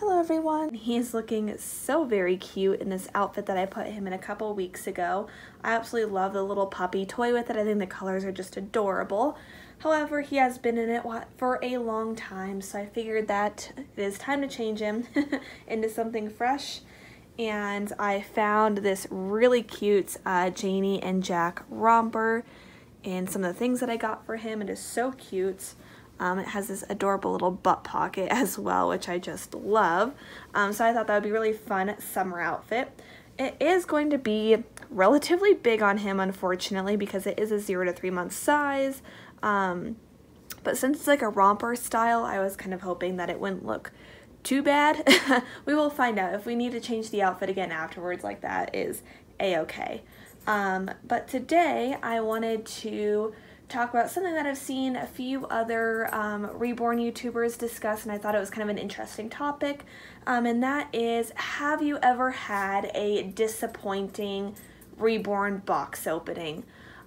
Hello everyone! He's looking so very cute in this outfit that I put him in a couple weeks ago. I absolutely love the little puppy toy with it. I think the colors are just adorable. However, he has been in it for a long time, so I figured that it is time to change him into something fresh. And I found this really cute Janie and Jack romper and some of the things that I got for him. It is so cute. It has this adorable little butt pocket as well, which I just love. So I thought that would be a really fun summer outfit. It is going to be relatively big on him, unfortunately, because it is a 0 to 3 month size. But since it's like a romper style, I was kind of hoping that it wouldn't look too bad. We will find out. If we need to change the outfit again afterwards, like that is a-okay. But today I wanted to talk about something that I've seen a few other Reborn YouTubers discuss, and I thought it was kind of an interesting topic, and that is, have you ever had a disappointing Reborn box opening?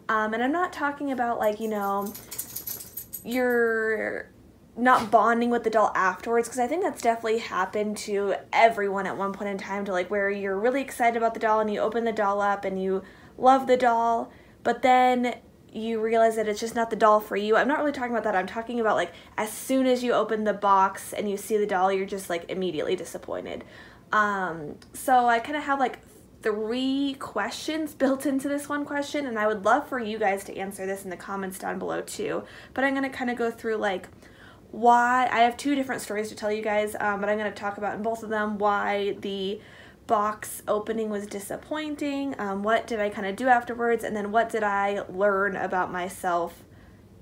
And I'm not talking about, like, you know, you're not bonding with the doll afterwards, because I think that's definitely happened to everyone at one point in time, to like where you're really excited about the doll and you open the doll up and you love the doll, but then you realize that it's just not the doll for you. I'm not really talking about that. I'm talking about like as soon as you open the box and you see the doll, you're just like immediately disappointed. So I kind of have like 3 questions built into this one question, and I would love for you guys to answer this in the comments down below too. But I'm going to kind of go through like why. I have 2 different stories to tell you guys, but I'm going to talk about in both of them why the box opening was disappointing, what did I kind of do afterwards, and then what did I learn about myself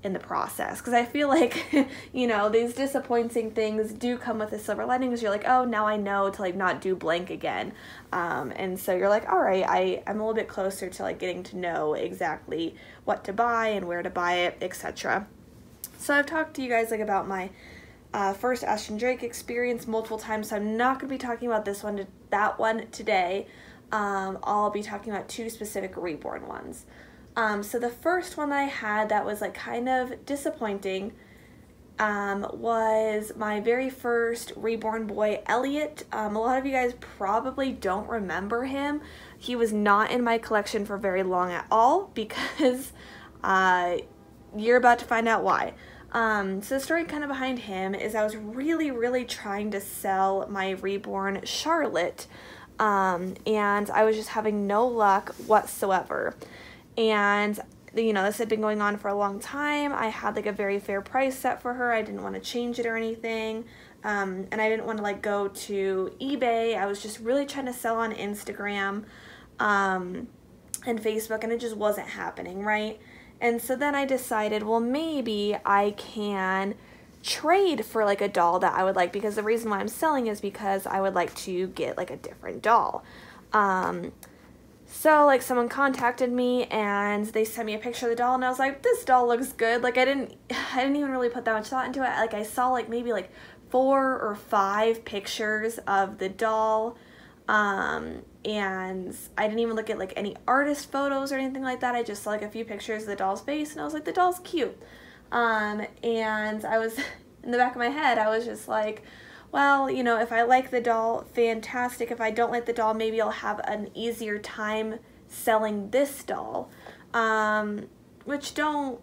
in the process. Because I feel like, you know, these disappointing things do come with a silver lining, because you're like, oh, now I know to like not do blank again. And so you're like, all right, I'm a little bit closer to like getting to know exactly what to buy and where to buy it, etc. So I've talked to you guys like about my first Ashton Drake experience multiple times, so I'm not going to be talking about that one today. I'll be talking about 2 specific Reborn ones. So the first one that I had that was like kind of disappointing was my very first Reborn boy, Elliot. A lot of you guys probably don't remember him. He was not in my collection for very long at all, because you're about to find out why. So the story kind of behind him is I was really trying to sell my Reborn Charlotte, and I was just having no luck whatsoever. And, you know, this had been going on for a long time. I had like a very fair price set for her. I didn't want to change it or anything, and I didn't want to like go to eBay. I was just really trying to sell on Instagram and Facebook, and it just wasn't happening, right? And so then I decided, well, maybe I can trade for like a doll that I would like, because the reason why I'm selling is because I would like to get like a different doll. So like someone contacted me and they sent me a picture of the doll, and I was like, this doll looks good. Like I didn't even really put that much thought into it. Like I saw like maybe like 4 or 5 pictures of the doll. And I didn't even look at like any artist photos or anything like that. I just saw like a few pictures of the doll's face, and I was like, the doll's cute. And I was, in the back of my head, I was just like, well, you know, if I like the doll, fantastic. If I don't like the doll, maybe I'll have an easier time selling this doll. Which don't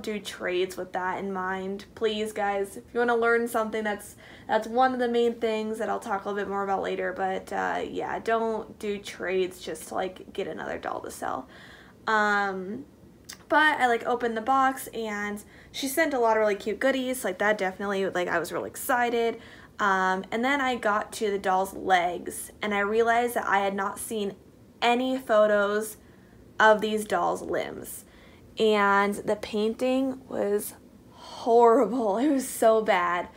do trades with that in mind, please, guys. If you want to learn something, that's one of the main things that I'll talk a little bit more about later. But yeah, don't do trades just to like get another doll to sell. But I like opened the box, and she sent a lot of really cute goodies, like that definitely, like I was really excited. And then I got to the doll's legs, and I realized that I had not seen any photos of these dolls' limbs. And the painting was horrible. It was so bad.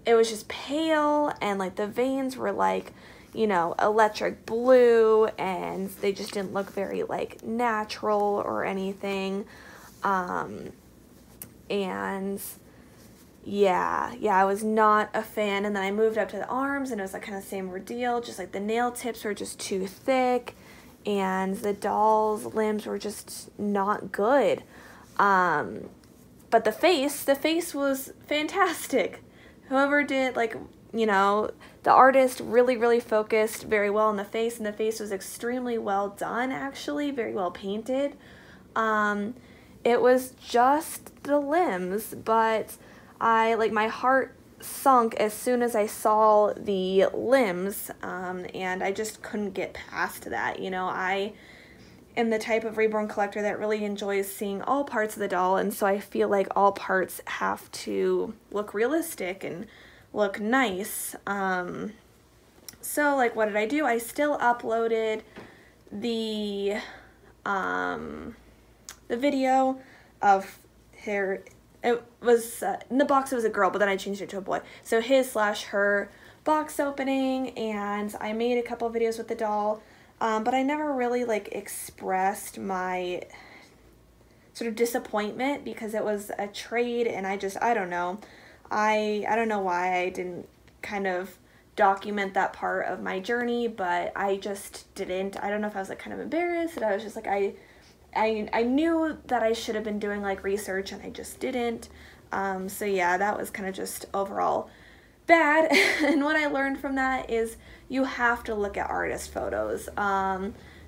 It was just pale, and like the veins were like, you know, electric blue, and they just didn't look very like natural or anything. And yeah, I was not a fan. And then I moved up to the arms, and it was like kind of the same ordeal. Just like the nail tips were just too thick, and the doll's limbs were just not good. But the face was fantastic. It whoever did, like, you know, the artist really focused very well on the face, and the face was extremely well done, actually, very well painted. It was just the limbs, but my heart sunk as soon as I saw the limbs, and I just couldn't get past that. You know, I am the type of Reborn collector that really enjoys seeing all parts of the doll, and so I feel like all parts have to look realistic and look nice. So, like, what did I do? I still uploaded the video of her. It was, in the box it was a girl, but then I changed it to a boy. So his/her box opening, and I made a couple of videos with the doll, but I never really, like, expressed my sort of disappointment because it was a trade, and I don't know. I don't know why I didn't kind of document that part of my journey, but I just didn't. I don't know if I was, like, kind of embarrassed, and I was just like, I knew that I should have been doing, like, research, and I just didn't. So yeah, that was kind of just overall bad. And what I learned from that is you have to look at artist photos.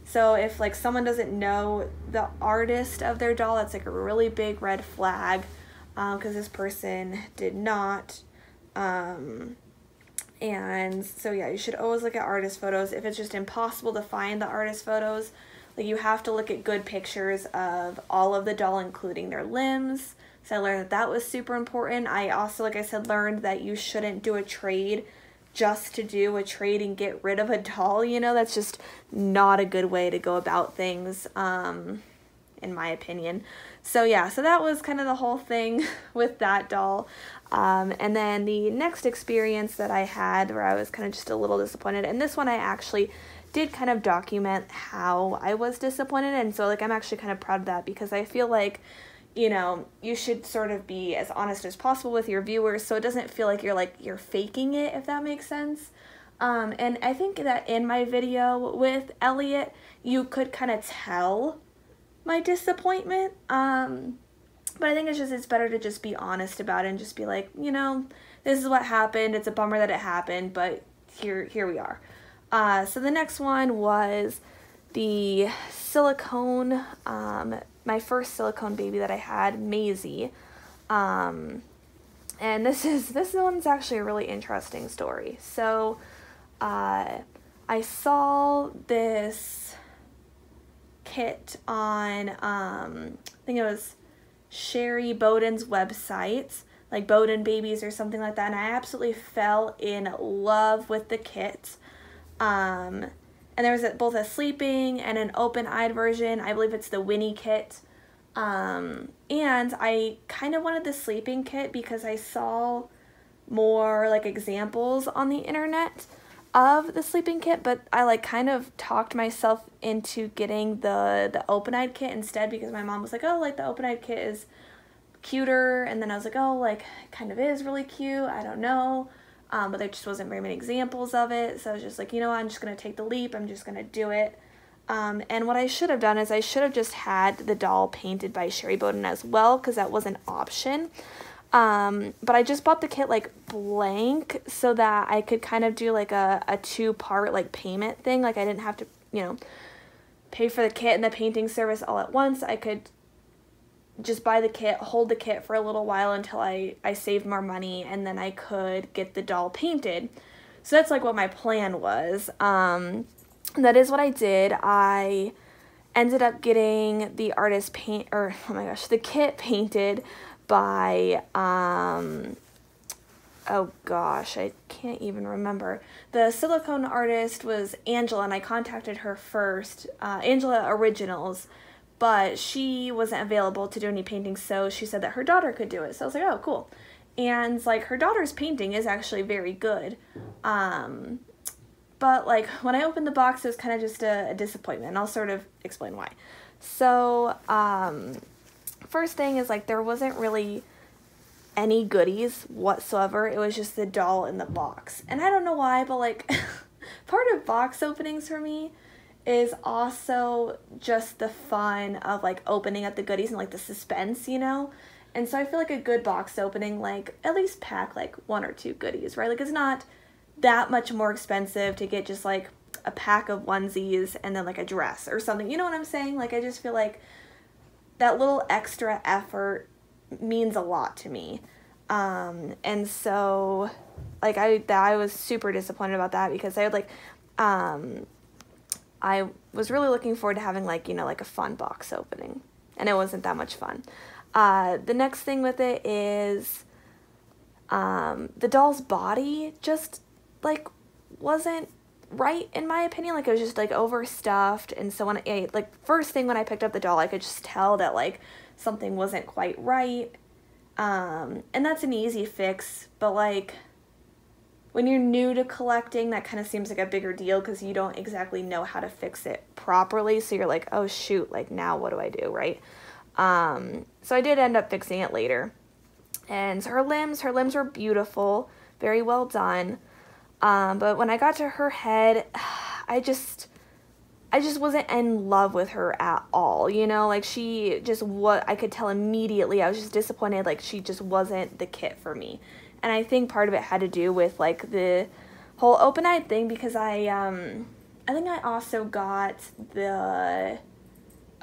So if, like, someone doesn't know the artist of their doll, that's, like, a really big red flag, because this person did not. And so yeah, you should always look at artist photos. If it's just impossible to find the artist photos, like, you have to look at good pictures of all of the doll, including their limbs. So I learned that that was super important. I also, like I said, learned that you shouldn't do a trade just to do a trade and get rid of a doll. You know, that's just not a good way to go about things, in my opinion. So yeah, so that was kind of the whole thing with that doll. And then the next experience that I had where I was kind of just a little disappointed, and this one I actually did kind of document how I was disappointed, and so, like, I'm actually kind of proud of that, because I feel like, you know, you should sort of be as honest as possible with your viewers, so it doesn't feel like you're faking it, if that makes sense. And I think that in my video with Elliot, you could kind of tell my disappointment, but I think it's better to just be honest about it and just be like, you know, this is what happened, it's a bummer that it happened, but here we are. So the next one was the silicone, my first silicone baby that I had, Maisie. And this one's actually a really interesting story. So, I saw this kit on, I think it was Sherry Bowden's website, like Bowden Babies or something like that, and I absolutely fell in love with the kit. And there was both a sleeping and an open-eyed version. I believe it's the Winnie kit. And I kind of wanted the sleeping kit because I saw more, like, examples on the internet of the sleeping kit, but I, like, kind of talked myself into getting the open-eyed kit instead, because my mom was like, oh, like, the open-eyed kit is cuter, and then I was like, oh, like, it kind of is really cute, I don't know. But there just wasn't very many examples of it, so I was just like, you know what, I'm just going to take the leap, I'm just going to do it. And what I should have done is I should have just had the doll painted by Sherry Bowden as well, because that was an option. But I just bought the kit, like, blank, so that I could kind of do, like, a two-part, like, payment thing. Like, I didn't have to, you know, pay for the kit and the painting service all at once. I could just buy the kit, hold the kit for a little while until I saved more money, and then I could get the doll painted. So that's, like, what my plan was. That is what I did. I ended up getting the the kit painted by, oh gosh, I can't even remember. The silicone artist was Angela, and I contacted her first, Angela Originals, but she wasn't available to do any painting, so she said that her daughter could do it. So I was like, oh, cool. And, like, her daughter's painting is actually very good. But, like, when I opened the box, it was kind of just a disappointment, and I'll sort of explain why. So, first thing is, like, there wasn't really any goodies whatsoever. It was just the doll in the box. And I don't know why, but, like, part of box openings for me is also just the fun of, like, opening up the goodies and, like, the suspense, you know? And so I feel like a good box opening, like, at least pack, like, 1 or 2 goodies, right? Like, it's not that much more expensive to get just, like, a pack of onesies and then, like, a dress or something. You know what I'm saying? Like, I just feel like that little extra effort means a lot to me. And so, like, I was super disappointed about that because I had, like, I was really looking forward to having, like, you know, like, a fun box opening. And it wasn't that much fun. The next thing with it is the doll's body just, like, wasn't right in my opinion. Like, it was just, like, overstuffed. And so when first thing when I picked up the doll, I could just tell that, like, something wasn't quite right. And that's an easy fix, but, like, when you're new to collecting, that kind of seems like a bigger deal because you don't exactly know how to fix it properly. So you're like, oh shoot, like, now what do I do, right? So I did end up fixing it later. And her limbs were beautiful, very well done. But when I got to her head, I just wasn't in love with her at all, you know? Like, I could tell immediately, I was just disappointed, like, she just wasn't the kit for me. And I think part of it had to do with, like, the whole open-eyed thing because I think I also got the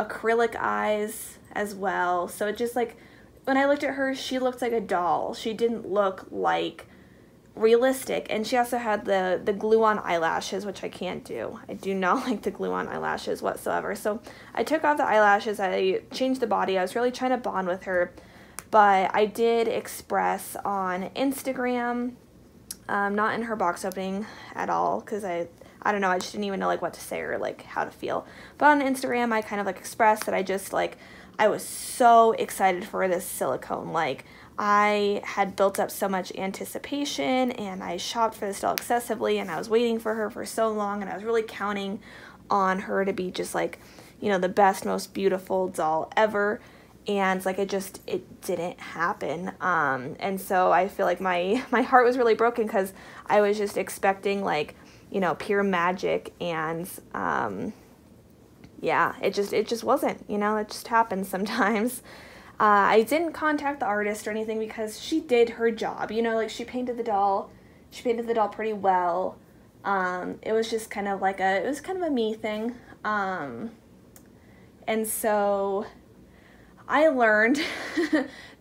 acrylic eyes as well. So it just, like, when I looked at her, she looked like a doll. She didn't look like realistic. And she also had the glue-on eyelashes, which I can't do. I do not like the glue-on eyelashes whatsoever. So I took off the eyelashes. I changed the body. I was really trying to bond with her. But I did express on Instagram, not in her box opening at all, because I don't know, I just didn't even know, like, what to say or, like, how to feel. But on Instagram, I kind of, like, expressed that I was so excited for this silicone. Like, I had built up so much anticipation, and I shopped for this doll excessively, and I was waiting for her for so long, and I was really counting on her to be just, like, you know, the best, most beautiful doll ever. And, like, it didn't happen. And so I feel like my heart was really broken because I was just expecting, like, you know, pure magic. And, yeah, it just wasn't, you know, it just happens sometimes. I didn't contact the artist or anything because she did her job, you know, like, she painted the doll pretty well. It was just kind of like it was kind of a me thing. And so I learned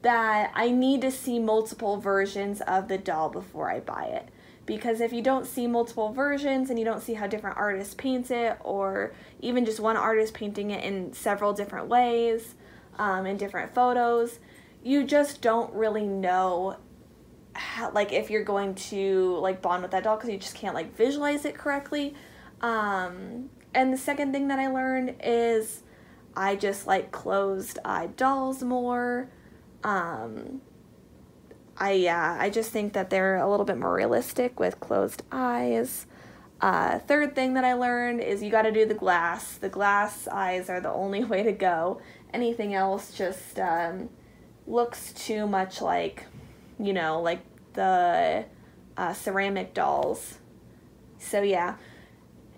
that I need to see multiple versions of the doll before I buy it. Because if you don't see multiple versions and you don't see how different artists paint it, or even just one artist painting it in several different ways, in different photos, you just don't really know how, like, if you're going to, like, bond with that doll because you just can't, like, visualize it correctly. And the second thing that I learned is I just like closed-eyed dolls more. I just think that they're a little bit more realistic with closed eyes. Third thing that I learned is you got to do the glass. The glass eyes are the only way to go. Anything else just looks too much like, you know, like the ceramic dolls. So yeah.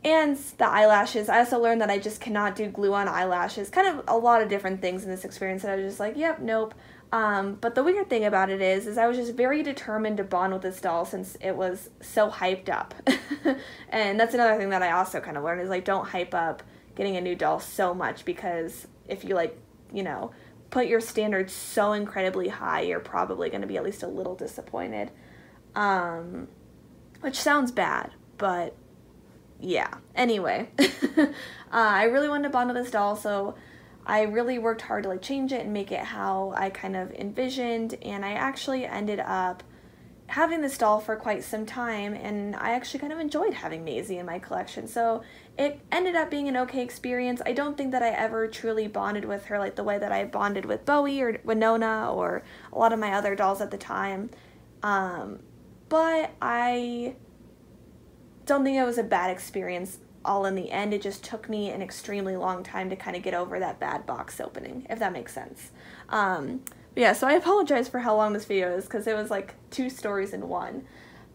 And the eyelashes. I also learned that I just cannot do glue-on eyelashes. Kind of a lot of different things in this experience that I was just like, yep, nope. But the weird thing about it is I was just very determined to bond with this doll since it was so hyped up. And that's another thing that I also kind of learned is, like, don't hype up getting a new doll so much, because if you, like, you know, put your standards so incredibly high, you're probably going to be at least a little disappointed. Which sounds bad, but yeah. Anyway, I really wanted to bond with this doll, so I really worked hard to, like, change it and make it how I kind of envisioned, and I actually ended up having this doll for quite some time, and I actually kind of enjoyed having Maisie in my collection, so it ended up being an okay experience. I don't think that I ever truly bonded with her like the way that I bonded with Bowie or Winona or a lot of my other dolls at the time, but I don't think it was a bad experience all in the end. It just took me an extremely long time to kind of get over that bad box opening, if that makes sense. Yeah, so I apologize for how long this video is, because it was like 2 stories in one.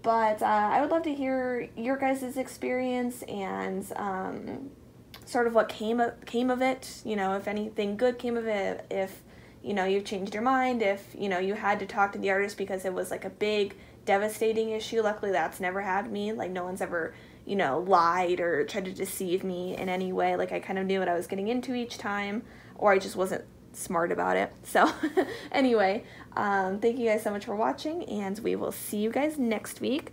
But I would love to hear your guys' experience and sort of what came of it, you know, if anything good came of it, if, you know, you've changed your mind, if, you know, you had to talk to the artist because it was like a big devastating issue. Luckily that's never happened to me. Like no one's ever, you know, lied or tried to deceive me in any way. Like I kind of knew what I was getting into each time, or I just wasn't smart about it. So anyway, thank you guys so much for watching, and we will see you guys next week.